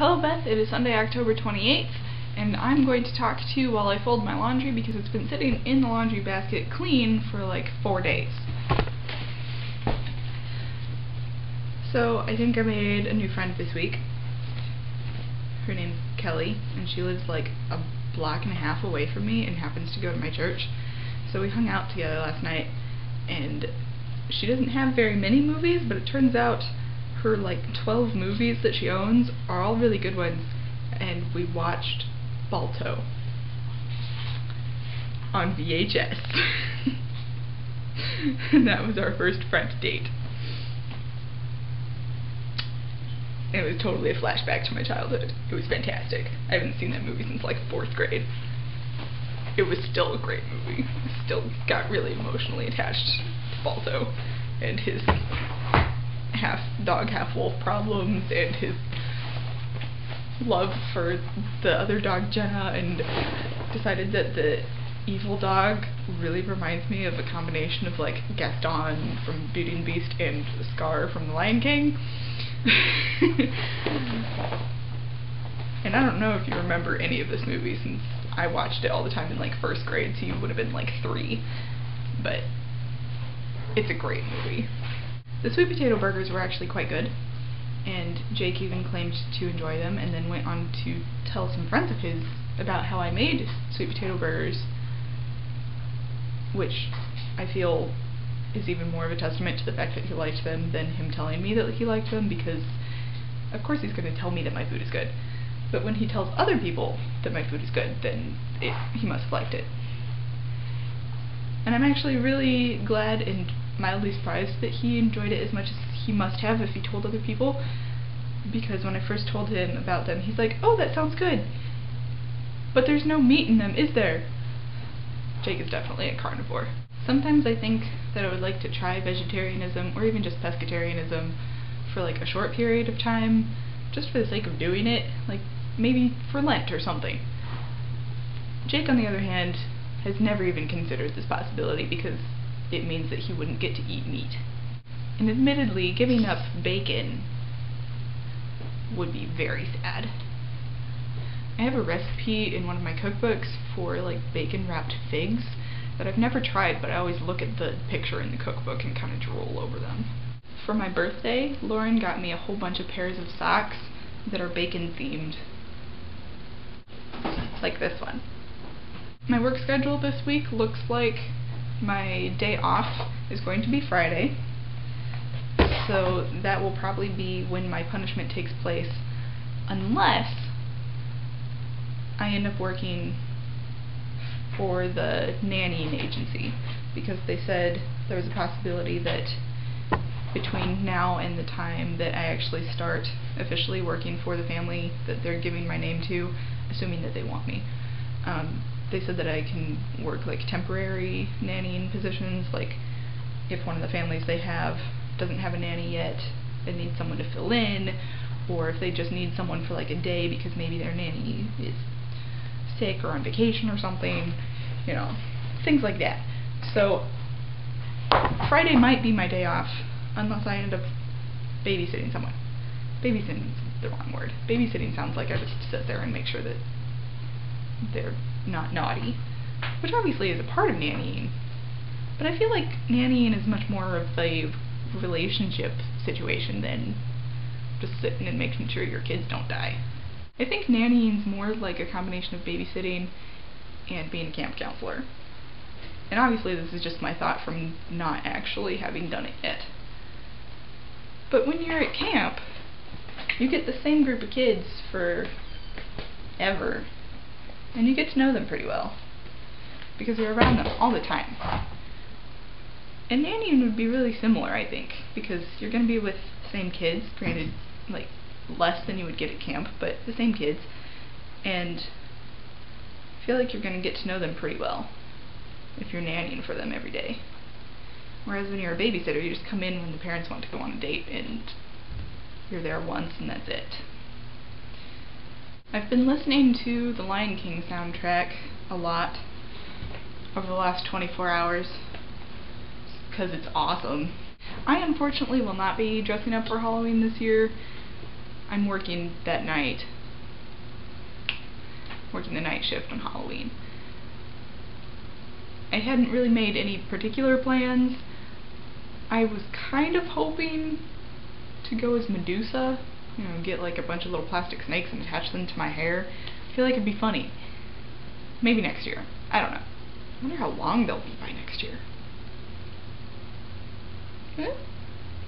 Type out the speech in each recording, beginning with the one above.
Hello Beth, it is Sunday, October 28th, and I'm going to talk to you while I fold my laundry because it's been sitting in the laundry basket clean for like 4 days. So I think I made a new friend this week. Her name's Kelly, and she lives like a block and a half away from me and happens to go to my church. So we hung out together last night, and she doesn't have very many movies, but it turns out her like 12 movies that she owns are all really good ones, and we watched Balto on VHS. And that was our first friend date. It was totally a flashback to my childhood. It was fantastic. I haven't seen that movie since like 4th grade. It was still a great movie. I still got really emotionally attached to Balto and his half dog, half wolf problems, and his love for the other dog Jenna, and decided that the evil dog really reminds me of a combination of like Gaston from Beauty and the Beast and Scar from The Lion King. And I don't know if you remember any of this movie, since I watched it all the time in like 1st grade, so you would have been like 3, but it's a great movie. The sweet potato burgers were actually quite good, and Jake even claimed to enjoy them, and then went on to tell some friends of his about how I made sweet potato burgers, which I feel is even more of a testament to the fact that he liked them than him telling me that he liked them, because of course he's going to tell me that my food is good, but when he tells other people that my food is good, then he must have liked it. And I'm actually really glad and mildly surprised that he enjoyed it as much as he must have if he told other people, because when I first told him about them, he's like, "Oh, that sounds good, but there's no meat in them, is there?" Jake is definitely a carnivore. Sometimes I think that I would like to try vegetarianism or even just pescatarianism for like a short period of time, just for the sake of doing it, like maybe for Lent or something. Jake, on the other hand, has never even considered this possibility because it means that he wouldn't get to eat meat. And admittedly, giving up bacon would be very sad. I have a recipe in one of my cookbooks for like bacon wrapped figs that I've never tried, but I always look at the picture in the cookbook and kind of drool over them. For my birthday, Lauren got me a whole bunch of pairs of socks that are bacon themed, like this one. My work schedule this week looks like my day off is going to be Friday, so that will probably be when my punishment takes place, unless I end up working for the nannying agency, because they said there was a possibility that between now and the time that I actually start officially working for the family that they're giving my name to, assuming that they want me, they said that I can work like temporary nannying positions, like if one of the families they have doesn't have a nanny yet and needs someone to fill in, or if they just need someone for like a day because maybe their nanny is sick or on vacation or something, you know, things like that. So Friday might be my day off, unless I end up babysitting someone. Babysitting is the wrong word. Babysitting sounds like I just sit there and make sure that they're not naughty, which obviously is a part of nannying, but I feel like nannying is much more of a relationship situation than just sitting and making sure your kids don't die. I think nannying is more like a combination of babysitting and being a camp counselor, and obviously this is just my thought from not actually having done it yet. But when you're at camp, you get the same group of kids for ever, and you get to know them pretty well, because you're around them all the time. And nannying would be really similar, I think, because you're going to be with the same kids, granted, like, less than you would get at camp, but the same kids, and I feel like you're going to get to know them pretty well if you're nannying for them every day. Whereas when you're a babysitter, you just come in when the parents want to go on a date, and you're there once and that's it. I've been listening to the Lion King soundtrack a lot over the last 24 hours because it's awesome. I unfortunately will not be dressing up for Halloween this year. I'm working that night, working the night shift on Halloween. I hadn't really made any particular plans. I was kind of hoping to go as Medusa, you know, get like a bunch of little plastic snakes and attach them to my hair. I feel like it'd be funny. Maybe next year. I don't know. I wonder how long they'll be by next year.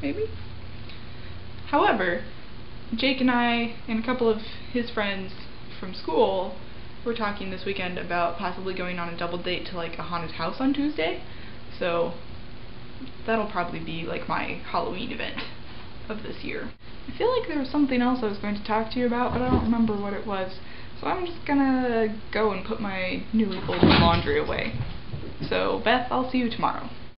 Maybe. However, Jake and I and a couple of his friends from school were talking this weekend about possibly going on a double date to like a haunted house on Tuesday. So that'll probably be like my Halloween event of this year. I feel like there was something else I was going to talk to you about, but I don't remember what it was. So I'm just gonna go and put my newly folded laundry away. So Beth, I'll see you tomorrow.